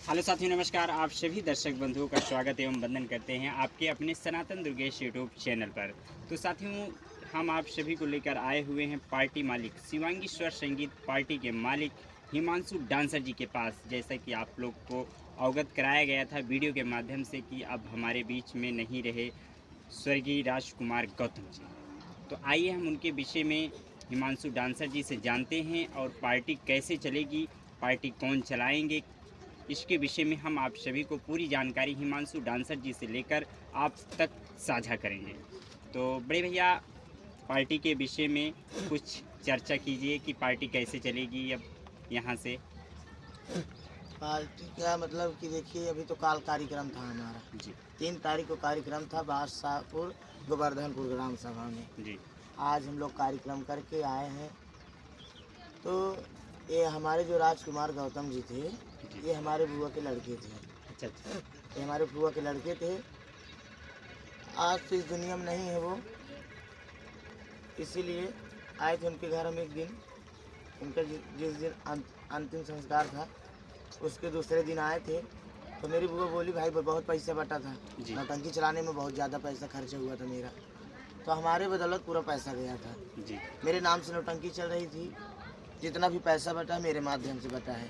Hello साथियों, नमस्कार। आप सभी दर्शक बंधुओं का स्वागत एवं वंदन करते हैं आपके अपने सनातन दुर्गेश यूट्यूब चैनल पर। तो साथियों, हम आप सभी को लेकर आए हुए हैं पार्टी मालिक शिवांगी स्वर संगीत पार्टी के मालिक हिमांशु डांसर जी के पास। जैसा कि आप लोग को अवगत कराया गया था वीडियो के माध्यम से कि अब हमारे बीच में नहीं रहे स्वर्गीय राजकुमार गौतम जी। तो आइए हम उनके विषय में हिमांशु डांसर जी से जानते हैं और पार्टी कैसे चलेगी, पार्टी कौन चलाएंगे, इसके विषय में हम आप सभी को पूरी जानकारी हिमांशु डांसर जी से लेकर आप तक साझा करेंगे। तो बड़े भैया, पार्टी के विषय में कुछ चर्चा कीजिए कि पार्टी कैसे चलेगी अब यहाँ से। पार्टी का मतलब कि देखिए, अभी तो काल कार्यक्रम था हमारा जी 3 तारीख को कार्यक्रम था बादशाहपुर गोवर्धनपुर ग्राम सभा में। जी आज हम लोग कार्यक्रम करके आए हैं। तो ये हमारे जो राजकुमार गौतम जी थे, ये हमारे बुआ के लड़के थे। अच्छा अच्छा। ये हमारे बुआ के लड़के थे। आज तो इस दुनिया में नहीं है वो, इसीलिए आए थे उनके घर हम एक दिन। उनका जिस दिन अंतिम संस्कार था उसके दूसरे दिन आए थे। तो मेरी बुआ बोली, भाई बहुत पैसा बटा था, जी। नौटंकी चलाने में बहुत ज़्यादा पैसा खर्चा हुआ था मेरा, तो हमारे बदौलत पूरा पैसा गया था। जी मेरे नाम से नौटंकी चल रही थी, जितना भी पैसा बटा मेरे माध्यम से बटा है।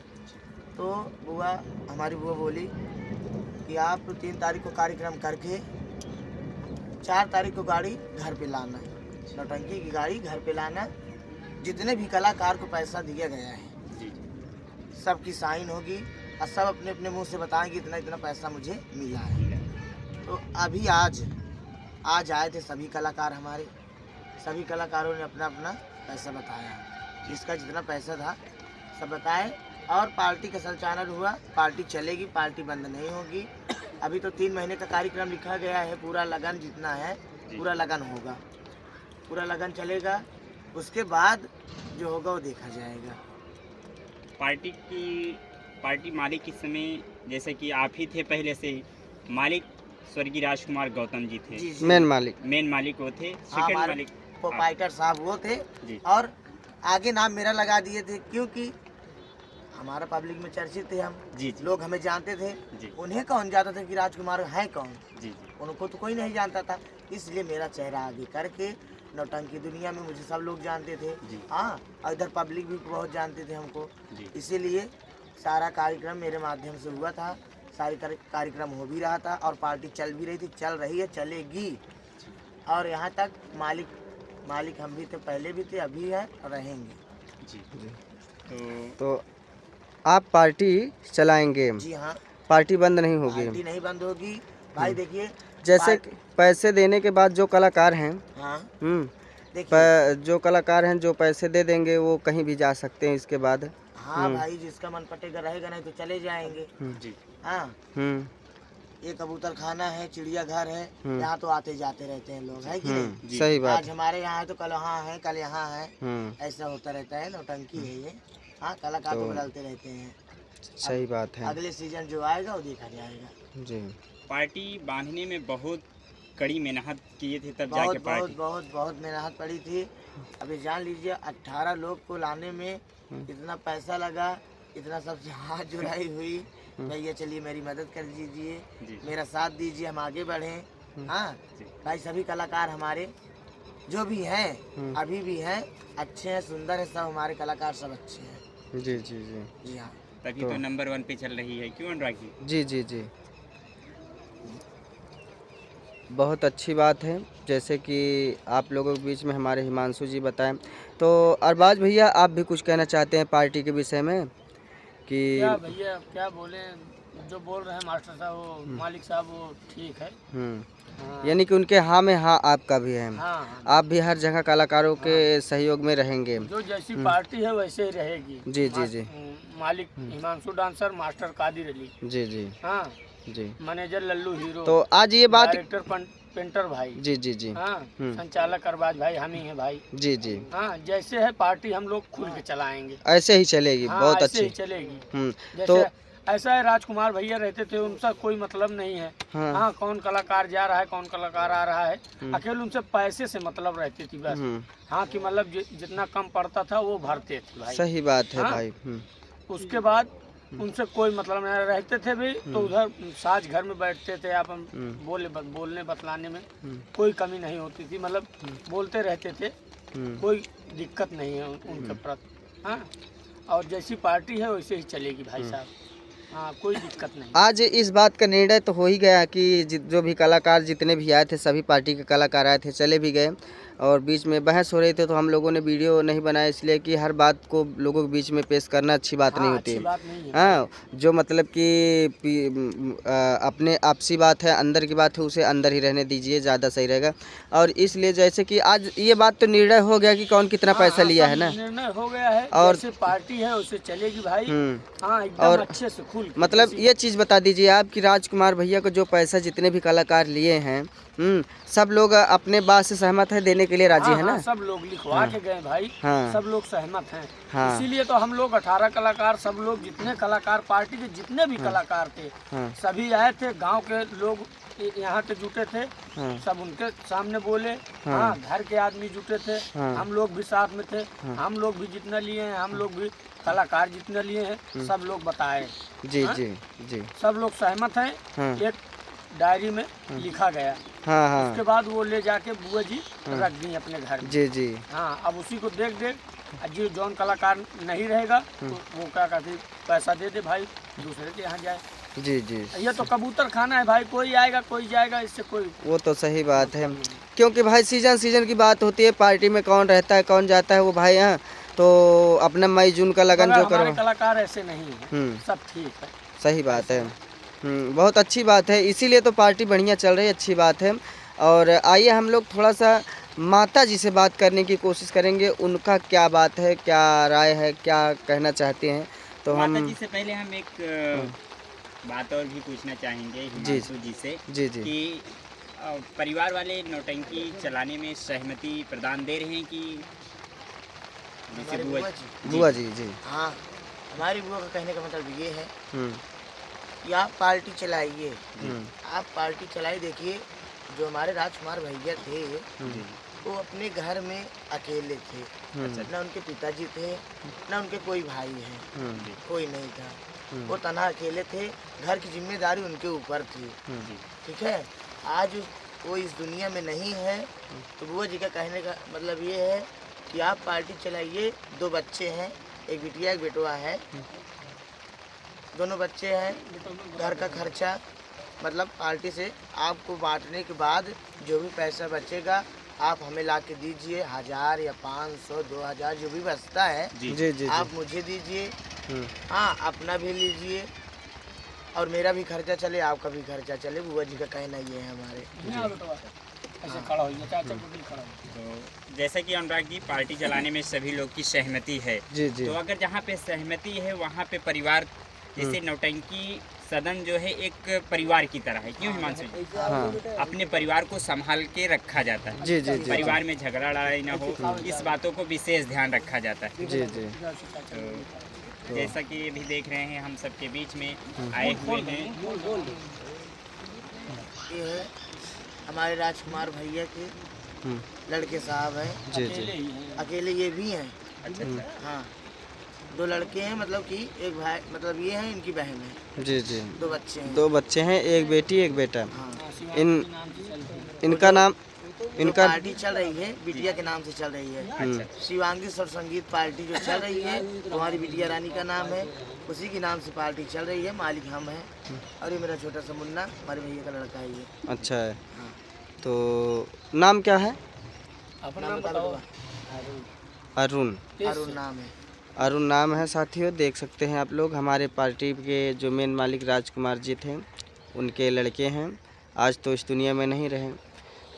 तो हमारी बुआ बोली कि आप 3 तारीख को कार्यक्रम करके 4 तारीख को गाड़ी घर पे लाना, नौटंकी की गाड़ी घर पे लाना। जितने भी कलाकार को पैसा दिया गया है जी सबकी साइन होगी और सब अपने अपने मुंह से बताएंगे इतना इतना पैसा मुझे मिला है। तो अभी आज आए थे सभी कलाकार हमारे, सभी कलाकारों ने अपना अपना पैसा बताया, जिसका जितना पैसा था सब बताए। और पार्टी का संचालन हुआ, पार्टी चलेगी, पार्टी बंद नहीं होगी। अभी तो 3 महीने का कार्यक्रम लिखा गया है, पूरा लगन जितना है पूरा लगन होगा, पूरा लगन चलेगा। उसके बाद जो होगा वो देखा जाएगा। पार्टी मालिक इस समय, जैसे कि आप ही थे पहले से ही मालिक, स्वर्गीय राजकुमार गौतम जी थे। जी मेन मालिक वो थे। सेकंड हमारे मालिक प्रोपाइटर साहब वो थे। जी और आगे नाम मेरा लगा दिए थे, क्योंकि हमारा पब्लिक में चर्चित थे हम, जी जी लोग हमें जानते थे। जी उन्हें कौन जानता था कि राजकुमार हैं कौन, जी जी उनको तो कोई नहीं जानता था। इसलिए मेरा चेहरा आगे करके नौटंकी दुनिया में मुझे सब लोग जानते थे। जी। हाँ, और इधर पब्लिक भी बहुत जानते थे हमको। जी इसीलिए सारा कार्यक्रम मेरे माध्यम से हुआ था, सारी कार्यक्रम हो भी रहा था और पार्टी चल भी रही थी, चल रही है, चलेगी। और यहाँ तक मालिक हम भी थे, पहले भी थे, अभी हैं और रहेंगे। जी। तो आप पार्टी चलाएंगे, जी हाँ, पार्टी बंद नहीं होगी। पार्टी नहीं बंद होगी भाई। देखिए, जैसे कि पैसे देने के बाद जो कलाकार हैं, हाँ देखिए जो कलाकार हैं जो पैसे दे देंगे वो कहीं भी जा सकते हैं इसके बाद। हाँ भाई, जिसका मन पटेगा रहेगा, नहीं तो चले जाएंगे। जी हाँ, ये कबूतर खाना है, चिड़िया घर है, यहाँ तो आते जाते रहते हैं लोग, है कि नहीं? सही बात। आज हमारे यहाँ है तो कल वहाँ है, कल यहाँ है, ऐसा होता रहता है। नौटंकी है ये। हाँ, कलाकार तो बदलते रहते हैं। सही बात है अगले सीजन जो आएगा वो देखा जाएगा। जी। पार्टी बांधने में बहुत कड़ी मेहनत किए थे, तब बहुत जाके पार्टी। बहुत मेहनत पड़ी थी। अभी जान लीजिए 18 लोग को लाने में इतना पैसा लगा, इतना सबसे हाथ जुड़ाई हुई। भैया चलिए मेरी मदद कर दीजिए, जी। मेरा साथ दीजिए, हम आगे बढ़ें। हाँ जी। भाई, सभी कलाकार हमारे जो भी हैं अभी भी हैं, अच्छे हैं, सुंदर है, सब हमारे कलाकार सब अच्छे हैं। जी जी जी जी हाँ। तभी तो नंबर 1 पे चल रही है, क्यों अनुराग जी? जी जी जी बहुत अच्छी बात है। जैसे कि आप लोगों के बीच में हमारे हिमांशु जी बताएं, तो अरबाज भैया आप भी कुछ कहना चाहते हैं पार्टी के विषय में कि? क्या भैया क्या बोले, जो बोल रहे हैं मास्टर साहब, वो मालिक साहब, वो ठीक है। हाँ। यानी कि उनके हाँ में हाँ आपका भी है। हाँ, आप भी हर जगह कलाकारों के सहयोग में रहेंगे। जो जैसी पार्टी है वैसे ही रहेगी। जी जी जी मालिक हिमांशु डांसर, मास्टर कादिर अली, जी जी हाँ, जी। मैनेजर लल्लू हीरो, तो आज ये बात, डायरेक्टर पेंटर भाई, जी जी जी हाँ, संचालक अरबाज भाई, हम ही हैं भाई। जी जी हाँ, जैसे है पार्टी हम लोग खुल के चलाएंगे। ऐसे ही चलेगी। हाँ, बहुत ऐसे अच्छी ही चलेगी। तो जैसे ऐसा है, राजकुमार भैया रहते थे, उनसे कोई मतलब नहीं है। हाँ, कौन कलाकार जा रहा है, कौन कलाकार आ रहा है, अकेले उनसे पैसे से मतलब रहती थी बस। हाँ, कि मतलब जितना कम पड़ता था वो भरते थे भाई। सही बात है हाँ? भाई। उसके बाद उनसे कोई मतलब नहीं। रहते थे भी तो उधर साज घर में बैठते थे, आप बोलने बतलाने में कोई कमी नहीं होती थी, मतलब बोलते रहते थे, कोई दिक्कत नहीं है उनके प्रति। हाँ, और जैसी पार्टी है वैसे ही चलेगी भाई साहब। हाँ, कोई दिक्कत नहीं। आज इस बात का निर्णय तो हो ही गया कि जो भी कलाकार जितने भी आए थे सभी पार्टी के कलाकार आए थे, चले भी गए और बीच में बहस हो रही थी, तो हम लोगों ने वीडियो नहीं बनाया इसलिए कि हर बात को लोगों के बीच में पेश करना अच्छी बात नहीं होती है। हाँ, जो मतलब कि अपने आपसी बात है, अंदर की बात है, उसे अंदर ही रहने दीजिए, ज़्यादा सही रहेगा। और इसलिए जैसे कि आज ये बात तो निर्णय हो गया कि कौन कितना पैसा लिया है ना, निर्णय हो गया है। और जैसे पार्टी है उसे चलेगी भाई। हाँ, एकदम और अच्छे से खुल मतलब ये चीज़ बता दीजिए आप कि राजकुमार भैया को जो पैसा जितने भी कलाकार लिए हैं, सब लोग अपने बात से सहमत है, देने के लिए राजी है ना? सब लोग लिखवा के गए भाई। सब लोग सहमत हैं। हाँ। इसीलिए तो हम लोग 18 कलाकार, सब लोग जितने कलाकार पार्टी के जितने भी कलाकार थे सभी आए थे। गांव के लोग यहाँ पे जुटे थे, सब उनके सामने बोले। हाँ, घर के आदमी जुटे थे, हम लोग भी साथ में थे। हम लोग भी जितना लिए हैं, हम लोग भी कलाकार जितने लिए हैं, सब लोग बताए। जी जी जी, सब लोग सहमत हैं। एक डायरी में लिखा गया। हाँ, उसके बाद वो ले जाके बुआ जी रख दी अपने घर में। जी जी, हाँ, अब उसी को देख जो जौन कलाकार नहीं रहेगा तो वो क्या कहते पैसा दे दे भाई, दूसरे के यहाँ जाए। जी जी, ये तो कबूतर खाना है भाई, कोई आएगा कोई जाएगा, इससे कोई। वो तो सही बात है, क्योंकि भाई सीजन की बात होती है, पार्टी में कौन रहता है कौन जाता है वो भाई। हाँ, तो अपना मई जून का लगन जो करो, कलाकार ऐसे नहीं है, सब ठीक है। सही बात है। बहुत अच्छी बात है, इसीलिए तो पार्टी बढ़िया चल रही है, अच्छी बात है। और आइए हम लोग थोड़ा सा माता जी से बात करने की कोशिश करेंगे, उनका क्या बात है, क्या राय है, क्या कहना चाहते हैं। तो माता हम जी से पहले हम एक बात और भी पूछना चाहेंगे हिमांशु जी से जी कि परिवार वाले नौटंकी चलाने में सहमति प्रदान दे रहे हैं कि जैसे बुआ जी? जी, हाँ, हमारी बुआ का कहने का मतलब ये है कि आप पार्टी चलाइए, आप पार्टी चलाई। देखिए, जो हमारे राजकुमार भैया थे वो अपने घर में अकेले थे, न उनके पिताजी थे, न उनके कोई भाई है, कोई नहीं था, वो तन्हा अकेले थे। घर की जिम्मेदारी उनके ऊपर थी, ठीक है। आज वो इस दुनिया में नहीं है, तो बुआ जी का कहने का मतलब ये है कि आप पार्टी चलाइए। 2 बच्चे हैं, एक बिटिया एक बेटवा है, दोनों बच्चे हैं। घर का खर्चा मतलब पार्टी से आपको बांटने के बाद जो भी पैसा बचेगा आप हमें ला के दीजिए, 1000 या 500 2000 जो भी बचता है जी, आप मुझे दीजिए। हाँ, अपना भी लीजिए और मेरा भी खर्चा चले, आपका भी खर्चा चले। बुआ जी का कहना ये है हमारे। ऐसे खड़ा होइए, चाचा को भी खड़ा होइए। तो जैसा कि अनुराग जी, पार्टी चलाने में सभी लोग की सहमति है, जी, तो अगर जहाँ पे सहमति है वहाँ पे परिवार, जैसे नौटंकी सदन जो है एक परिवार की तरह है, क्यों हिमांशु जी? हाँ, अपने परिवार को संभाल के रखा जाता है। जी जी जी, परिवार में झगड़ा लड़ाई ना हो, इस बातों को विशेष ध्यान रखा जाता है। जी जी, तो जैसा कि अभी देख रहे हैं हम सबके बीच में आए हुए हैं, ये है हमारे राजकुमार भैया के लड़के साहब हैं, जी जी, अकेले ये भी हैं। अच्छा, हाँ, 2 लड़के हैं, मतलब कि एक भाई, मतलब ये है इनकी बहन है। जी जी, 2 बच्चे हैं। 2 बच्चे हैं, एक बेटी एक बेटा। हाँ, इनका नाम, इनका पार्टी चल रही है बिटिया के नाम से चल रही है। शिवांगी स्वर संगीत पार्टी जो चल रही है हमारी बिटिया रानी का नाम है, उसी के नाम से पार्टी चल रही है। मालिक हम हैं और ये मेरा छोटा सा मुन्ना, हमारे भैया का लड़का है ये। अच्छा है। तो नाम क्या है? अपना नाम नाम बता बताओ। दो। अरुण। अरुण नाम है। अरुण नाम है साथियों, देख सकते हैं आप लोग। हमारे पार्टी के जो मेन मालिक राजकुमार जी थे उनके लड़के हैं, आज तो इस दुनिया में नहीं रहे,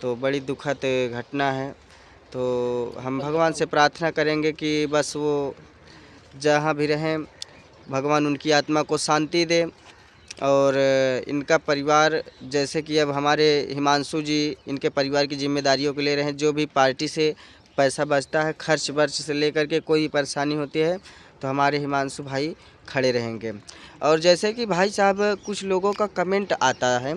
तो बड़ी दुखद घटना है। तो हम भगवान से प्रार्थना करेंगे कि बस वो जहाँ भी रहें भगवान उनकी आत्मा को शांति दे। और इनका परिवार, जैसे कि अब हमारे हिमांशु जी इनके परिवार की जिम्मेदारियों को ले रहे हैं, जो भी पार्टी से पैसा बचता है, खर्च वर्च से लेकर के कोई परेशानी होती है तो हमारे हिमांशु भाई खड़े रहेंगे। और जैसे कि भाई साहब कुछ लोगों का कमेंट आता है,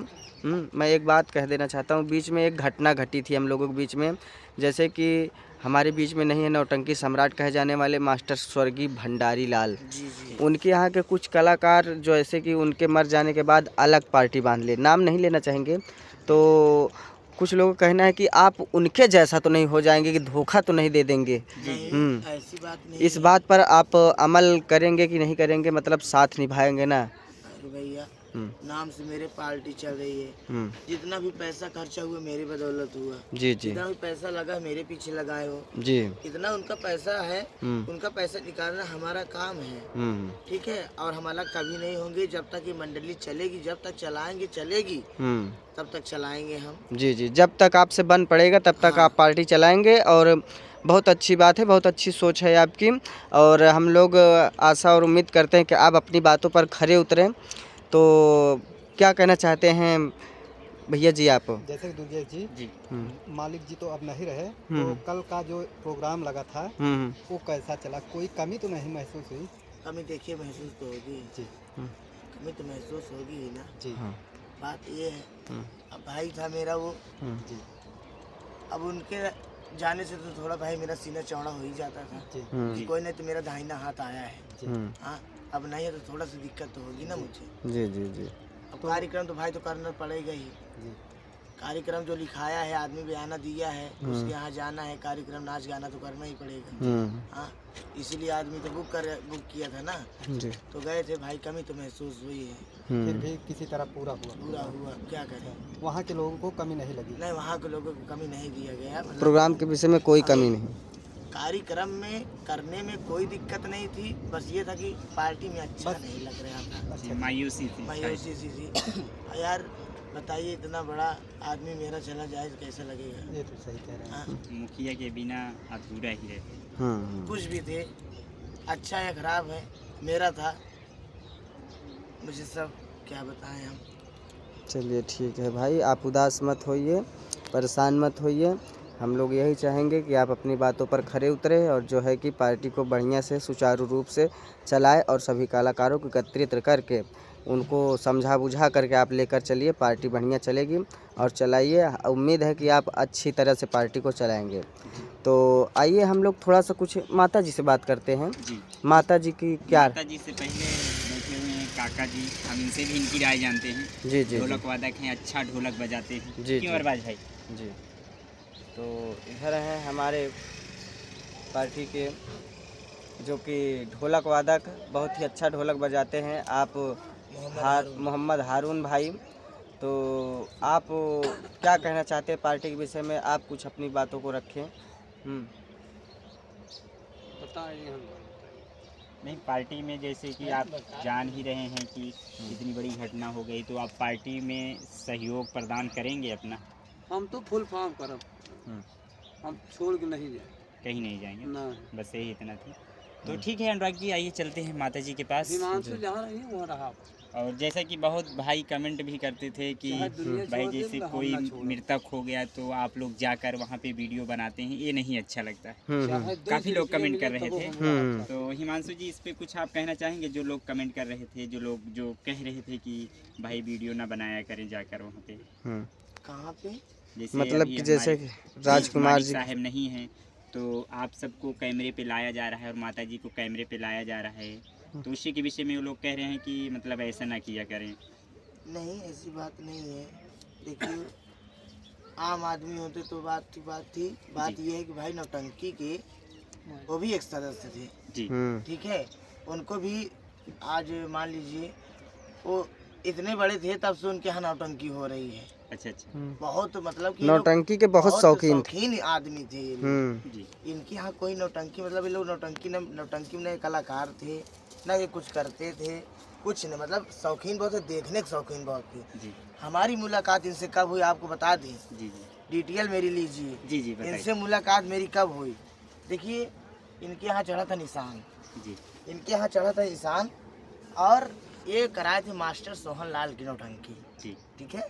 मैं एक बात कह देना चाहता हूँ। बीच में एक घटना घटी थी हम लोगों के बीच में, जैसे कि हमारे बीच में नहीं है नौटंकी सम्राट कहे जाने वाले मास्टर स्वर्गीय भंडारी लाल। जी जी। उनके यहाँ के कुछ कलाकार जो ऐसे कि उनके मर जाने के बाद अलग पार्टी बांध ले, नाम नहीं लेना चाहेंगे, तो कुछ लोगों का कहना है कि आप उनके जैसा तो नहीं हो जाएंगे, कि धोखा तो नहीं दे देंगे। नहीं, ऐसी बात नहीं इस बात पर आप अमल करेंगे कि नहीं करेंगे, मतलब साथ निभाएंगे ना? अरे भैया, नाम से मेरे पार्टी चल रही है। जितना भी पैसा खर्चा हुआ मेरी बदौलत हुआ। जी जी। जितना भी पैसा लगा मेरे पीछे लगाए हो जी। इतना उनका पैसा है, उनका पैसा निकालना हमारा काम है। ठीक है, और हमारा कभी नहीं होंगे जब तक ये मंडली चलेगी, जब तक चलाएंगे चलेगी तब तक चलाएंगे हम। जी जी, जब तक आपसे बन पड़ेगा तब तक आप पार्टी चलाएंगे। और बहुत अच्छी बात है, बहुत अच्छी सोच है आपकी, और हम लोग आशा और उम्मीद करते हैं कि आप अपनी बातों पर खरे उतरें। तो क्या कहना चाहते हैं भैया जी आप? जैसे दुर्गेश जी, जी मालिक जी तो अब नहीं रहे, तो कल का जो प्रोग्राम लगा था वो कैसा चला? कोई कमी तो नहीं महसूस हुई? कमी देखिए महसूस तो होगी जी। कमी तो महसूस होगी ही ना जी। बात ये है, अब भाई था मेरा वो, जी अब उनके जाने से तो थोड़ा भाई मेरा सीना चौड़ा हो ही जाता था। जी कोई नहीं तो मेरा दाहिना हाथ आया है। जी। हाँ, अब नहीं है तो थोड़ा सी दिक्कत तो होगी ना मुझे। जी जी जी। अब कार्यक्रम तो भाई तो करना पड़ेगा ही। जी। कार्यक्रम जो लिखाया है, आदमी बयाना दिया है, उसके यहाँ जाना है, कार्यक्रम नाच गाना तो करना ही पड़ेगा। हाँ, इसीलिए आदमी तो बुक किया था ना, जी। तो गए थे भाई। कमी तो महसूस हुई है, फिर भी किसी तरह पूरा हुआ? पूरा हुआ, क्या करें। वहाँ के लोगों को कमी नहीं लगी? नहीं, वहाँ के लोगों को कमी नहीं दिया गया। मतलब प्रोग्राम के विषय में कोई कमी नहीं? कार्यक्रम में करने में कोई दिक्कत नहीं थी, बस ये था कि पार्टी में अच्छा नहीं लग रहा था। अच्छा। मायूसी थी। मायूसी सी थी। यार बताइए, इतना बड़ा आदमी मेरा चला जाए तो कैसा लगेगा। ये तो सही कह रहे हैं। हाँ, मुखिया के बिना अधूरा ही रहते। कुछ भी थे, अच्छा या खराब है, मेरा था, मुझे सब क्या बताएं हम। चलिए ठीक है भाई, आप उदास मत होइए, परेशान मत होइए। हम लोग यही चाहेंगे कि आप अपनी बातों पर खरे उतरे और जो है कि पार्टी को बढ़िया से सुचारू रूप से चलाए, और सभी कलाकारों को एकत्रित करके उनको समझा बुझा करके आप लेकर चलिए। पार्टी बढ़िया चलेगी और चलाइए। उम्मीद है कि आप अच्छी तरह से पार्टी को चलाएंगे। तो आइए हम लोग थोड़ा सा कुछ माता जी से बात करते हैं। जी। माता जी की क्या? माता जी से पहले बैठे हुए हैं काका जी, हम इनसे भी इनकी राय जानते हैं। जी जी ढोलक वादक हैं, अच्छा ढोलक बजाते हैं। जी, क्यों जी। अरबाज भाई? जी। तो इधर हैं हमारे पार्टी के जो कि ढोलक वादक, बहुत ही अच्छा ढोलक बजाते हैं आप, मोहम्मद हारून भाई। तो आप क्या कहना चाहते हैं पार्टी के विषय में? आप कुछ अपनी बातों को रखें। बताइए हम। नहीं, पार्टी में जैसे कि आप जान ही रहे हैं कि इतनी बड़ी घटना हो गई, तो आप पार्टी में सहयोग प्रदान करेंगे अपना? हम तो फुल फॉर्म करब, हम छोड़ के नहीं जाए, कहीं नहीं जाएंगे ना। बस यही इतना थी। तो ठीक है अनुराग जी, आइए चलते हैं माता जी के पास। हिमांशु जहाँ रही वहाँ रहा। और जैसा कि बहुत भाई कमेंट भी करते थे कि भाई जैसे कोई मृतक हो गया तो आप लोग जाकर वहाँ पे वीडियो बनाते हैं, ये नहीं अच्छा लगता है। काफ़ी लोग कमेंट कर रहे थे। तो हिमांशु जी, इस पे कुछ आप कहना चाहेंगे? जो लोग कमेंट कर रहे थे, जो लोग जो कह रहे थे कि भाई वीडियो ना बनाया करें जाकर वहाँ पे। कहाँ पे? जैसे मतलब कि जैसे राजकुमार जी साहब नहीं हैं, तो आप सबको कैमरे पे लाया जा रहा है और माता जी को कैमरे पे लाया जा रहा है, तो उसी के विषय में वो लोग कह रहे हैं कि मतलब ऐसा ना किया करें। नहीं, ऐसी बात नहीं है। देखिए, आम आदमी होते तो बात थी। बात ये है कि भाई नौटंकी के वो भी एक सदस्य थे जी। ठीक है, उनको भी आज मान लीजिए वो इतने बड़े थे तब से उनके यहाँ नौटंकी हो रही है। अच्छा अच्छा। बहुत मतलब कि नौटंकी के बहुत शौकीन आदमी थे ये लोग। जी। इनके यहाँ कोई नौटंकी, मतलब ये लोग नौटंकी में नहीं कलाकार थे, ना ये कुछ करते थे, कुछ नहीं, मतलब शौकीन बहुत थे, देखने के शौकीन बहुत थे। जी। हमारी मुलाकात इनसे कब हुई आपको बता दें? जी जी। डिटेल मेरी लीजिए। जी जी बताइए। इनसे मुलाकात मेरी कब हुई? देखिए, इनके यहाँ चढ़ा था निशान। जी। इनके यहाँ चढ़ा था निशान, और ये कराए थे मास्टर सोहन लाल की नौटंकी। जी। ठीक है,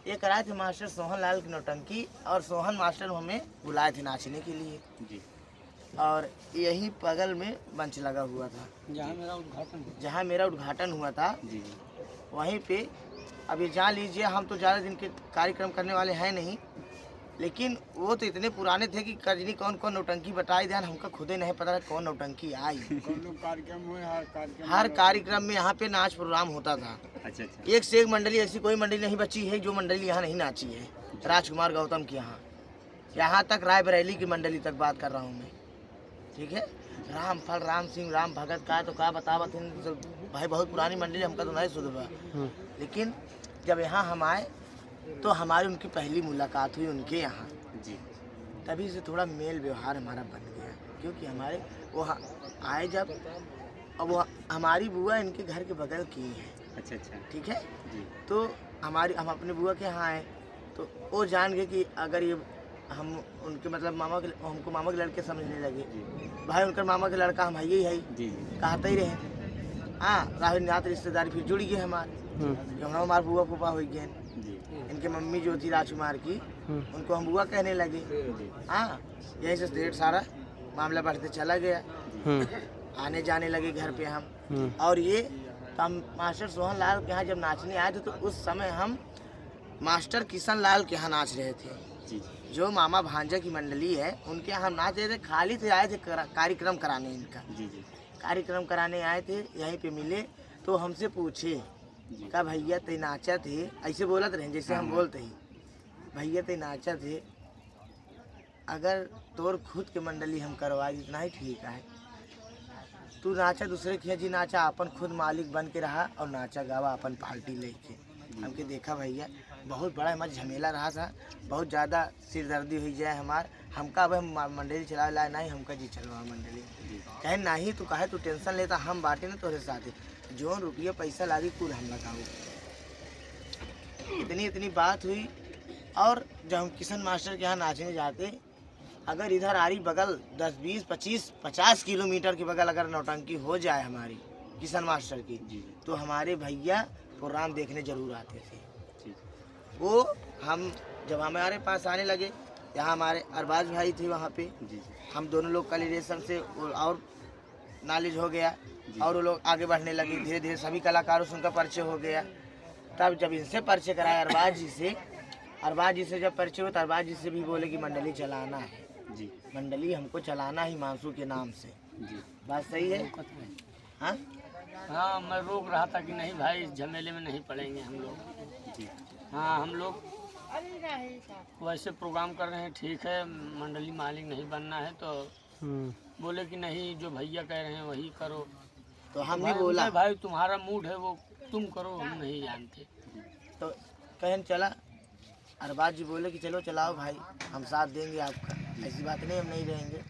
ये कराए थे मास्टर सोहन लाल की नौटंकी, और सोहन मास्टर हमें बुलाए थे नाचने के लिए। जी। और यही बगल में मंच लगा हुआ था जहाँ मेरा उद्घाटन हुआ था। जी जी। वहीं पे अब ये जान लीजिए, हम तो ज़्यादा दिन के कार्यक्रम करने वाले हैं नहीं, लेकिन वो तो इतने पुराने थे कि कजनी कौन कौन नौटंकी बताई ध्यान हमका खुदे नहीं पता कौन नौटंकी आई। हर कार्यक्रम में यहाँ पे नाच प्रोग्राम होता था। अच्छा अच्छा। एक से एक मंडली, ऐसी कोई मंडली नहीं बची है जो मंडली यहाँ नहीं नाची है राजकुमार गौतम की। यहाँ तक रायबरेली की मंडली तक बात कर रहा हूँ मैं, ठीक है। रामफल, राम सिंह, राम भगत का तो का बतावत भाई, बहुत पुरानी मंडली, हमका तो नहीं सुधरा। लेकिन जब यहाँ हम आए तो हमारी उनकी पहली मुलाकात हुई उनके यहाँ जी। तभी से थोड़ा मेल व्यवहार हमारा बन गया, क्योंकि हमारे वो आए जब, अब वो हमारी बुआ इनके घर के बगल की है। अच्छा अच्छा। ठीक है जी। तो हम अपने बुआ के यहाँ आए तो वो जान गए कि अगर ये हम उनके मतलब हमको मामा के लड़के समझने लगे। भाई उनका मामा के लड़का हम ही है जी। कहते ही रहे। हाँ, राहुल नाथ रिश्तेदारी फिर जुड़ गए हमारे, हमारे बुआ फूफा हो गए। इनके मम्मी जो थी राजकुमार की, उनको हम बुआ कहने लगे। हाँ, यही से ढेर सारा मामला बढ़ते चला गया। आने जाने लगे घर पे हम। और ये हम मास्टर सोहन लाल के यहाँ जब नाचने आए थे तो उस समय हम मास्टर किशन लाल के यहाँ नाच रहे थे। जो मामा भांजा की मंडली है उनके यहाँ हम नाच रहे थे। खाली से आए थे कार्यक्रम कराने इनका। कार्यक्रम कराने आए थे, यहीं पे मिले तो हमसे पूछे का भैया ते नाचा थे, ऐसे बोलत रहे जैसे हम बोलते ही, भैया ते नाचा थे, अगर तोर खुद के मंडली हम करवाए इतना ही ठीक है। तू नाचा दूसरे के जी नाचा, अपन खुद मालिक बन के रहा और नाचा गावा अपन पार्टी लेके। हमके देखा भैया बहुत बड़ा हमारा झमेला रहा था, बहुत ज़्यादा सिरदर्दी हुई जाए हमार। हमका अब हम मंडली चला ला नहीं, हमका जी चलवा मंडली कहे नहीं। तो कहे तू टेंशन लेता, हम बांटे ना तोरे साथ, जो रुपये पैसा लागी कुल हम लगाओ। इतनी बात हुई। और जब हम किशन मास्टर के यहाँ नाचने जाते, अगर इधर आरी बगल 10, 20, 25, 50 किलोमीटर के बगल अगर नौटंकी हो जाए हमारी किशन मास्टर की, तो हमारे भैया प्रोग्राम देखने जरूर आते थे। वो हम जब हमारे पास आने लगे, यहाँ हमारे अरबाज भाई थे वहाँ पे, हम दोनों लोग का रिलेशन से और नॉलेज हो गया और वो लोग आगे बढ़ने लगे। धीरे धीरे सभी कलाकारों से उनका परिचय हो गया। तब जब इनसे परिचय कराया अरबाज जी से जब परिचय हुआ तो अरबाज जी से भी बोले कि मंडली चलाना है जी, मंडली हमको चलाना ही मानसू के नाम से जी। बात सही है? हाँ हाँ, मैं रोक रहा था कि नहीं भाई झमेले में नहीं पड़ेंगे हम लोग जी। हाँ, हम लोग वैसे प्रोग्राम कर रहे हैं, ठीक है, मंडली मालिक नहीं बनना है तो बोले कि नहीं, जो भैया कह रहे हैं वही करो। तो हमने बोला भाई तुम्हारा मूड है वो तुम करो, हम नहीं जानते। तो कहन चला, अरबाज जी बोले कि चलो चलाओ भाई, हम साथ देंगे आपका, ऐसी बात नहीं हम नहीं रहेंगे।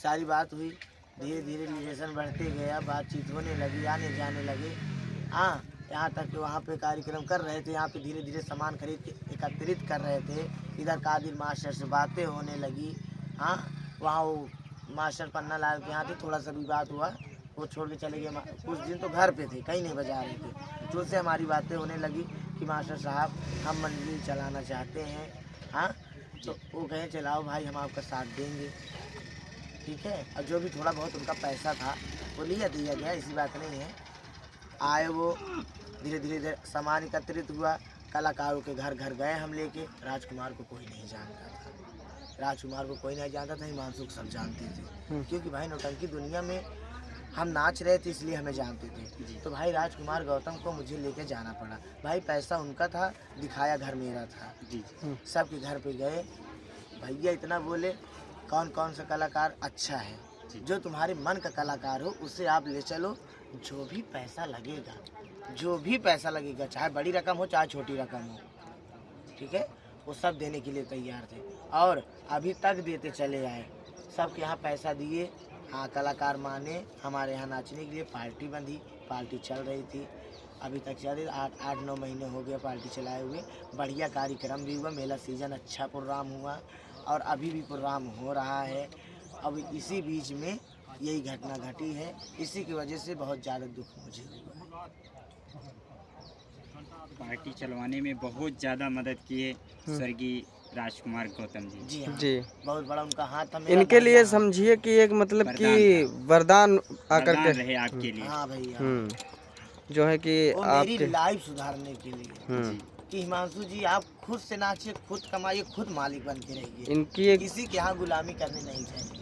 सारी बात हुई, धीरे धीरे रिलेशन बढ़ते गया, बातचीत होने लगी, आने जाने लगे। हाँ, यहाँ तक कि वहाँ पे कार्यक्रम कर रहे थे, यहाँ पे धीरे धीरे सामान खरीद के एकत्रित कर रहे थे। इधर कादिर मास्टर से बातें होने लगी। हाँ, वहाँ वो मास्टर पन्ना लाल के यहाँ थे, थोड़ा सा भी बात हुआ, वो छोड़ के चले गए। कुछ दिन तो घर पे थे, कहीं नहीं बजा रहे थे। तो उससे हमारी बातें होने लगी कि मास्टर साहब हम मंडली चलाना चाहते हैं। हाँ, तो वो कहे चलाओ भाई, हम आपका साथ देंगे, ठीक है। और जो भी थोड़ा बहुत उनका पैसा था वो दिया गया, ऐसी बात नहीं है। आए वो धीरे धीरे सामान एकत्रित हुआ, कलाकारों के घर घर गए हम लेके। राजकुमार को कोई नहीं जानता था, राजकुमार को कोई नहीं जानता था, हिमांशु सब जानते थे, क्योंकि भाई नौटंकी दुनिया में हम नाच रहे थे इसलिए हमें जानते थे। तो भाई राजकुमार गौतम को मुझे लेके जाना पड़ा। भाई पैसा उनका था, दिखाया घर मेरा था जी। सबके घर पे गए, भैया इतना बोले कौन कौन सा कलाकार अच्छा है, जो तुम्हारे मन का कलाकार हो उसे आप ले चलो, जो भी पैसा लगेगा, चाहे बड़ी रकम हो चाहे छोटी रकम हो, ठीक है, वो सब देने के लिए तैयार थे और अभी तक देते चले आए। सबके यहाँ पैसा दिए। हाँ, कलाकार माने हमारे यहाँ नाचने के लिए। पार्टी बंधी, पार्टी चल रही थी, अभी तक चल रही। 8-9 महीने हो गए पार्टी चलाए हुए। बढ़िया कार्यक्रम भी हुआ, मेला सीजन अच्छा प्रोग्राम हुआ और अभी भी प्रोग्राम हो रहा है। अब इसी बीच में यही घटना घटी है, इसी की वजह से बहुत ज़्यादा दुख मुझे हुआ। पार्टी चलवाने में बहुत ज़्यादा मदद किए स्वर्गीय राजकुमार गौतम जी। जी हाँ, जी, बहुत बड़ा उनका हाथ था। इनके लिए समझिए कि एक मतलब कि वरदान आकर के रहे आपके लिए। हाँ भैया, जो है कि आपकी लाइफ सुधारने के लिए। कि हिमांशु जी आप खुद से नाचिए, खुद कमाइए, खुद मालिक बन के रहिए, इनकी एक किसी के यहाँ गुलामी करनी नहीं चाहिए।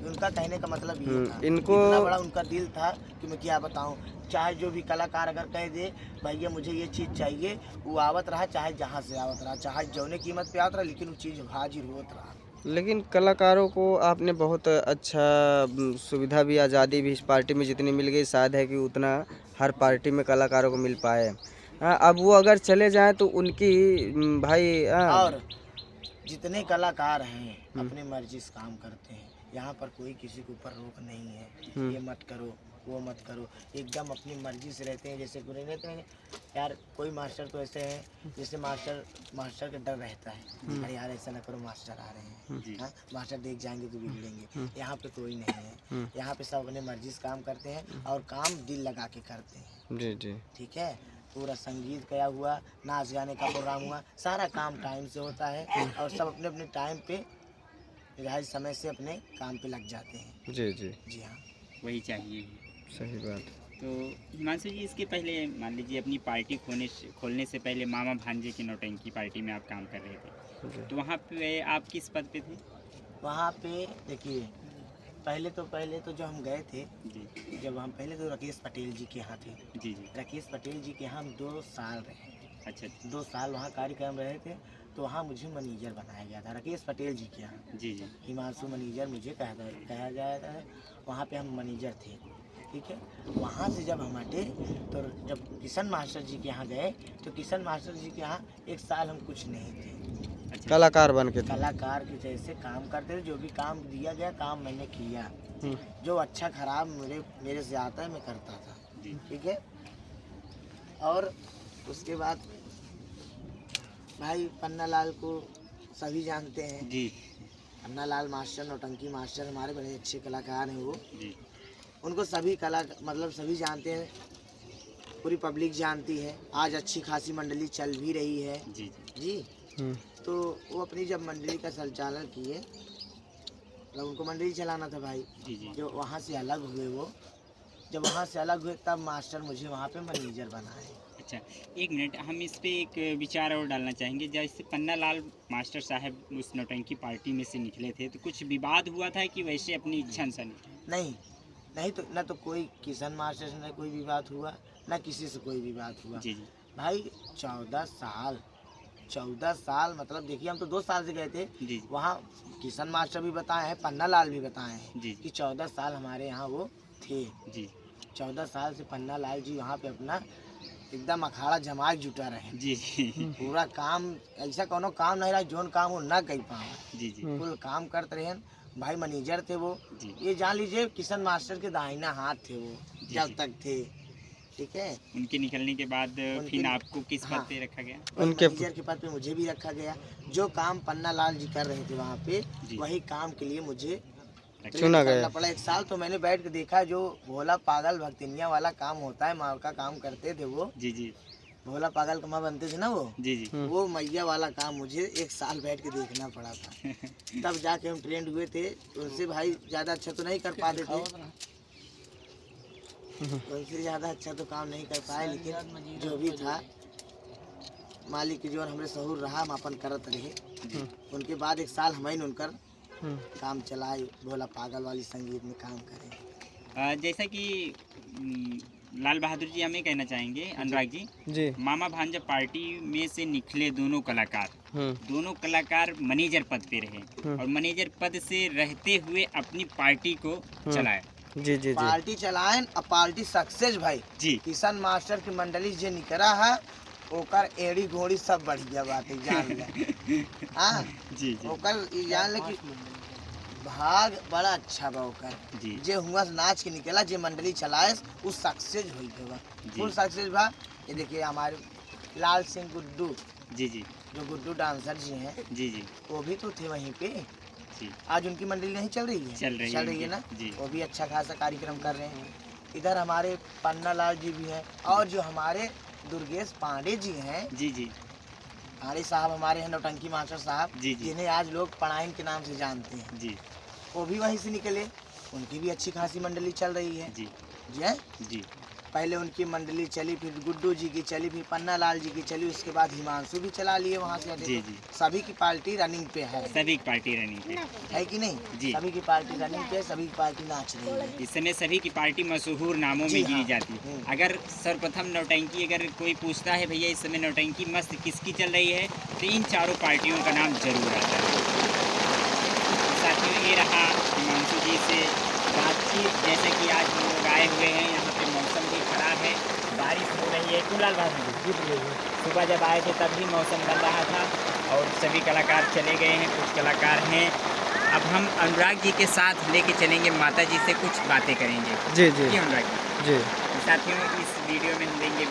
उनका कहने का मतलब ये था। इनको इतना बड़ा उनका दिल था कि मैं क्या बताऊं। चाहे जो भी कलाकार अगर कह दे भैया मुझे ये चीज़ चाहिए, वो आवत रहा, चाहे जहाँ से आवत रहा, चाहे जौने कीमत पे आवत रहा, लेकिन वो चीज़ हाजिर होत रहा। लेकिन कलाकारों को आपने बहुत अच्छा सुविधा भी, आज़ादी भी इस पार्टी में जितनी मिल गई, शायद है कि उतना हर पार्टी में कलाकारों को मिल पाए। हाँ, अब वो अगर चले जाएं तो उनकी भाई और जितने कलाकार हैं अपनी मर्जी से काम करते हैं। यहाँ पर कोई किसी के ऊपर रोक नहीं है, ये मत करो वो मत करो, एकदम अपनी मर्जी से रहते हैं। जैसे पूरे रहते हैं यार, कोई मास्टर तो ऐसे हैं जैसे मास्टर का डर रहता है, अरे यार ऐसा ना करो मास्टर आ रहे हैं, हाँ मास्टर देख जाएंगे तो बिगड़ेंगे। यहाँ पे कोई नहीं है, यहाँ पे सब अपने मर्जी से काम करते हैं और काम दिल लगा के करते हैं। जी जी, ठीक है। पूरा संगीत गया हुआ, नाच गाने का प्रोग्राम हुआ, सारा काम टाइम से होता है और सब अपने अपने टाइम पे निर्धारित समय से अपने काम पे लग जाते हैं। जी जी, जी हाँ, वही चाहिए। सही बात। तो हिमांशु जी, इसके पहले मान लीजिए अपनी पार्टी खोलने से पहले मामा भांजे की नौटंकी पार्टी में आप काम कर रहे थे, तो वहाँ पे आप किस पद पे थे? वहाँ पे देखिए पहले तो जो हम गए थे, जी जब हम पहले तो राकेश पटेल जी के यहाँ थे। जी जी, राकेश पटेल जी के यहाँ हम 2 साल रहे। अच्छा 2 साल वहाँ कार्यक्रम रहे थे, तो वहाँ मुझे मैनेजर बनाया गया था राकेश पटेल जी के यहाँ। जी जी, हिमांशु मैनेजर मुझे कहा जाता है। वहाँ पे हम मैनेजर थे। ठीक है। वहाँ से जब हम हटे तो जब किशन मास्टर जी के यहाँ गए, तो किशन मास्टर जी के यहाँ 1 साल हम कुछ नहीं थे। अच्छा, कलाकार बन के थे। कलाकार के जैसे काम करते थे, जो भी काम दिया गया काम मैंने किया, जो अच्छा खराब मेरे से आता है मैं करता था। जी ठीक है। और उसके बाद भाई पन्ना लाल को सभी जानते हैं। जी पन्ना लाल मास्टर, नौटंकी मास्टर हमारे बड़े अच्छे कलाकार हैं वो। जी, उनको सभी मतलब सभी जानते हैं, पूरी पब्लिक जानती है। आज अच्छी खासी मंडली चल भी रही है। जी जी। तो वो अपनी जब मंडली का संचालन किए, मतलब उनको मंडली चलाना था भाई। जी जी, जो वहाँ से अलग हुए, वो जब वहाँ से अलग हुए तब मास्टर मुझे वहाँ पे मैनेजर बनाए। अच्छा, एक मिनट, हम इस पे एक विचार और डालना चाहेंगे। जैसे पन्ना लाल मास्टर साहब उस नौटंकी पार्टी में से निकले थे, तो कुछ विवाद हुआ था कि वैसे अपनी इच्छा अनुसार निकले? नहीं तो ना तो कोई किशन मास्टर से कोई विवाद हुआ, ना किसी से कोई विवाद हुआ। जी जी, भाई 14 साल मतलब देखिए, हम तो 2 साल से गए थे। जी वहाँ किशन मास्टर भी बताए हैं, पन्ना लाल भी बताए हैं जी, कि 14 साल हमारे यहाँ वो थे। जी 14 साल से पन्ना लाल जी वहाँ पे अपना एकदम अखाड़ा जमा के जुटा रहे। जी जी, पूरा काम ऐसा कोनो काम नहीं रहा जोन काम वो ना कर पाए। जी जी, फुल काम करते रहे भाई। मैनेजर थे वो, जी। ये जान लीजिए किशन मास्टर के दाहिना हाथ थे वो जब तक थे। ठीक है। उनके निकलने के बाद फिर आपको किस पद पे रखा गया? उनके मैनेजर के पद पे मुझे भी रखा गया। जो काम पन्ना लाल जी कर रहे थे वहाँ पे, वही काम के लिए मुझे चुना गया। पड़ा। 1 साल तो मैंने बैठ के देखा, जो भोला पागल भक्तिनिया वाला काम होता है, माँ का काम करते थे वो। जी जी, भोला पागल कमा बनते थे ना वो। जी जी, वो मैया वाला काम मुझे 1 साल बैठ के देखना पड़ा था। तब जाके हम ट्रेंड हुए थे। उनसे भाई ज़्यादा अच्छा तो नहीं कर पाते थे, उनसे ज़्यादा अच्छा तो काम नहीं कर पाए, लेकिन जो भी था मालिक की जो हमारे सहूर रहा, हम अपन करत रहे। उनके बाद 1 साल हमें उनकर काम चलाए, भोला पागल वाली संगीत में काम करें। जैसा कि लाल बहादुर जी हमें कहना चाहेंगे, अनुराग जी, मामा भांजा पार्टी में से निकले दोनों कलाकार मैनेजर पद पे रहे और मैनेजर पद से रहते हुए अपनी पार्टी को चलाए। जी जी, पार्टी चलाएं और पार्टी सक्सेस भाई जी। किशन मास्टर की मंडली जे निकला है, ओकर एड़ी घोड़ी सब बढ़िया बात है, जान ले। हाँ जी जी, ओकर जान ले कि भाग बड़ा अच्छा बा ओकर जी। जे हुआ नाच के निकला, जे मंडली चलाए वो सक्सेस हुई बा, फुल सक्सेस बा। ये देखिए हमारे लाल सिंह गुड्डू जी जी, जो गुड्डू डांसर जी हैं, जी जी, वो भी तो थे वहीं पे। जी। आज उनकी मंडली नहीं चल रही है? चल रही है ना जी। वो भी अच्छा खासा कार्यक्रम कर रहे हैं। इधर हमारे पन्ना लाल जी भी हैं, और जो हमारे दुर्गेश पांडे जी हैं, जी जी, पांडे साहब हमारे हैं, नौटंकी मास्टर साहब, जी जी, जिन्हें आज लोग पढ़ाइन के नाम से जानते हैं, जी, वो भी वहीं से निकले। उनकी भी अच्छी खासी मंडली चल रही है। जी जी है? जी, पहले उनकी मंडली चली, फिर गुड्डू जी की चली, फिर पन्ना लाल जी की चली, उसके बाद हिमांशु भी चला लिए वहाँ से। जी जी, सभी की पार्टी रनिंग पे है। सभी की पार्टी रनिंग पे है कि नहीं जी। सभी की पार्टी रनिंग पे, सभी की पार्टी नाच रही है। इस समय सभी की पार्टी मशहूर नामों जी में गिनी हाँ। जाती है। अगर सर्वप्रथम नौटंकी अगर कोई पूछता है भैया इस समय नौटंकी मस्त किसकी चल रही है, तो इन चारों पार्टियों का नाम जरूर आता है। साथियों, ये रहा हिमांशु जी से बातचीत। जैसे कि आज हम लोग आए हुए हैं, यहाँ पे मौसम भी खराब है, बारिश हो रही है। कुलाल भाभी सुबह जब आए थे तब भी मौसम बन रहा था और सभी कलाकार चले गए हैं, कुछ कलाकार हैं। अब हम अनुराग जी के साथ लेके चलेंगे, माता जी से कुछ बातें करेंगे। जी जी जी अनुराग जी। जी। साथियों, इस वीडियो में हम देंगे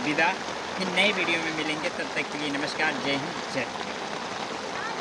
विदा, फिर नए वीडियो में मिलेंगे। तब तक के लिए नमस्कार, जय हिंद, जय भारत।